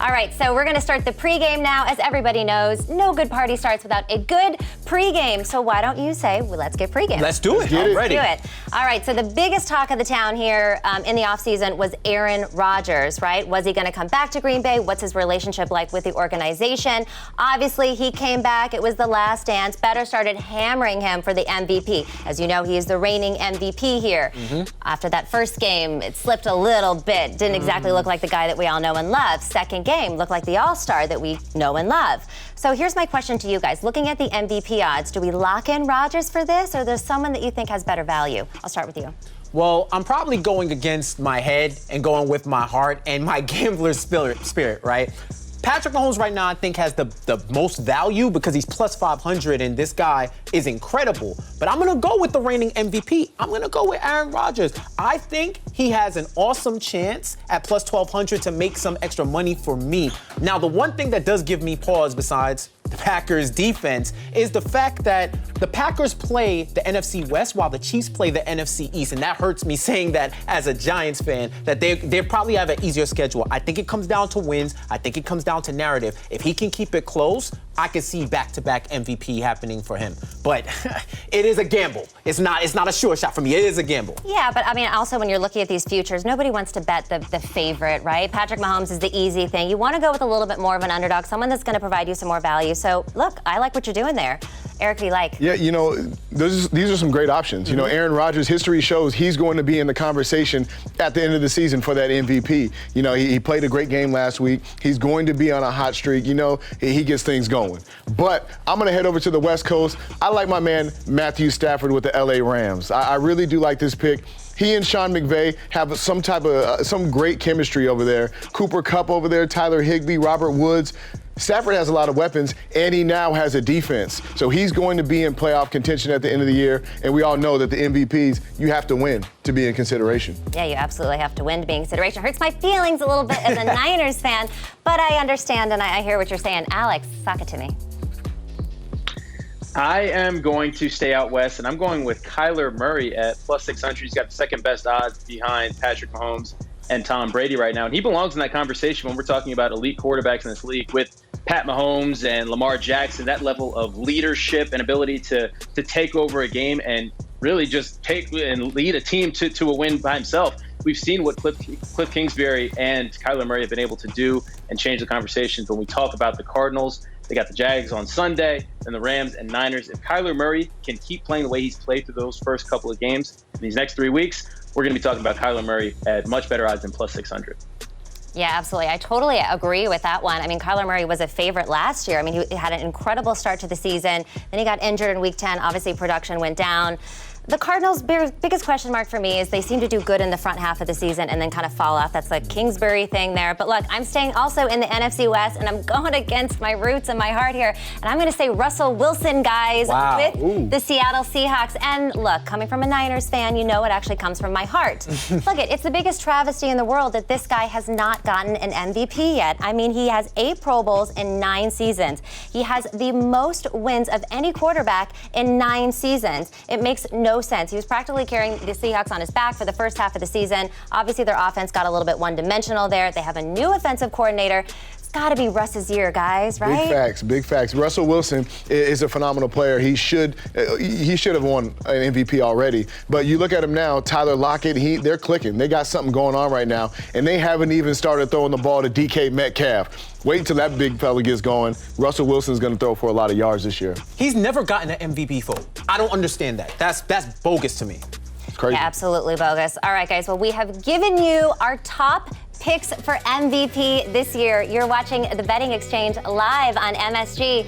All right, so we're going to start the pregame now. As everybody knows, no good party starts without a good pregame. So why don't you say, well, let's get pregame. Let's do it. Let's do it. All right, so the biggest talk of the town here in the offseason was Aaron Rodgers, right? Was he going to come back to Green Bay? What's his relationship like with the organization? Obviously, he came back. It was the last dance. Better started hammering him for the MVP. As you know, he is the reigning MVP here. After that first game, it slipped a little bit. Didn't exactly look like the guy that we all know and love. Second game looked like the all-star that we know and love. So here's my question to you guys. Looking at the MVP odds, do we lock in Rodgers for this, or there's someone that you think has better value? I'll start with you. Well, I'm probably going against my head and going with my heart and my gambler's spirit, right? Patrick Mahomes right now, I think, has the most value because he's plus 500, and this guy is incredible. But I'm going to go with the reigning MVP. I'm going to go with Aaron Rodgers. I think he has an awesome chance at plus 1,200 to make some extra money for me. Now, the one thing that does give me pause besides the Packers defense is the fact that the Packers play the NFC West while the Chiefs play the NFC East. And that hurts me saying that as a Giants fan, that they probably have an easier schedule. I think it comes down to wins. I think it comes down to narrative. If he can keep it close, I can see back-to-back MVP happening for him. But it is a gamble. It's not a sure shot for me. It is a gamble. Yeah, but I mean, also when you're looking at these futures, nobody wants to bet the favorite, right? Patrick Mahomes is the easy thing. You want to go with a little bit more of an underdog, someone that's going to provide you some more value. So, look, I like what you're doing there. Eric, do you like? Yeah, you know, these are some great options. You know, Aaron Rodgers' history shows he's going to be in the conversation at the end of the season for that MVP. You know, he played a great game last week. He's going to be on a hot streak. You know, he gets things going. But I'm going to head over to the West Coast. I like my man Matthew Stafford with the LA Rams. I really do like this pick. He and Sean McVay have some great chemistry over there. Cooper Kupp over there, Tyler Higbee, Robert Woods. Stafford has a lot of weapons, and he now has a defense. So he's going to be in playoff contention at the end of the year, and we all know that the MVPs, you have to win to be in consideration. Yeah, you absolutely have to win to be in consideration. Hurts my feelings a little bit as a Niners fan, but I understand and I hear what you're saying. Alex, sock it to me. I am going to stay out west, and I'm going with Kyler Murray at plus 600. He's got the second best odds behind Patrick Mahomes and Tom Brady right now. And he belongs in that conversation when we're talking about elite quarterbacks in this league with Pat Mahomes and Lamar Jackson, that level of leadership and ability to take over a game and really just take and lead a team to a win by himself. We've seen what Cliff Kingsbury and Kyler Murray have been able to do and change the conversations. When we talk about the Cardinals, they got the Jags on Sunday, and the Rams and Niners. If Kyler Murray can keep playing the way he's played through those first couple of games in these next 3 weeks, we're going to be talking about Kyler Murray at much better odds than plus 600. Yeah, absolutely. I totally agree with that one. I mean, Kyler Murray was a favorite last year. I mean, he had an incredible start to the season. Then he got injured in Week 10. Obviously, production went down. The Cardinals' biggest question mark for me is they seem to do good in the front half of the season and then kind of fall off. That's the Kingsbury thing there. But look, I'm staying also in the NFC West, and I'm going against my roots and my heart here. And I'm going to say Russell Wilson, guys, with the Seattle Seahawks. And look, coming from a Niners fan, you know it actually comes from my heart. Look, it's the biggest travesty in the world that this guy has not gotten an MVP yet. I mean, he has 8 Pro Bowls in 9 seasons. He has the most wins of any quarterback in 9 seasons. It makes no sense. He was practically carrying the Seahawks on his back for the first half of the season. Obviously, their offense got a little bit one-dimensional there. They have a new offensive coordinator. It's got to be Russ's year, guys, right? Big facts. Russell Wilson is a phenomenal player. He should have won an MVP already. But you look at him now, Tyler Lockett, they're clicking. They got something going on right now, and they haven't even started throwing the ball to DK Metcalf. Wait until that big fella gets going. Russell Wilson's going to throw for a lot of yards this year. He's never gotten an MVP vote. I don't understand that. That's bogus to me. It's crazy. Yeah, absolutely bogus. All right, guys. Well, we have given you our top picks for MVP this year. You're watching the Betting Exchange live on MSG.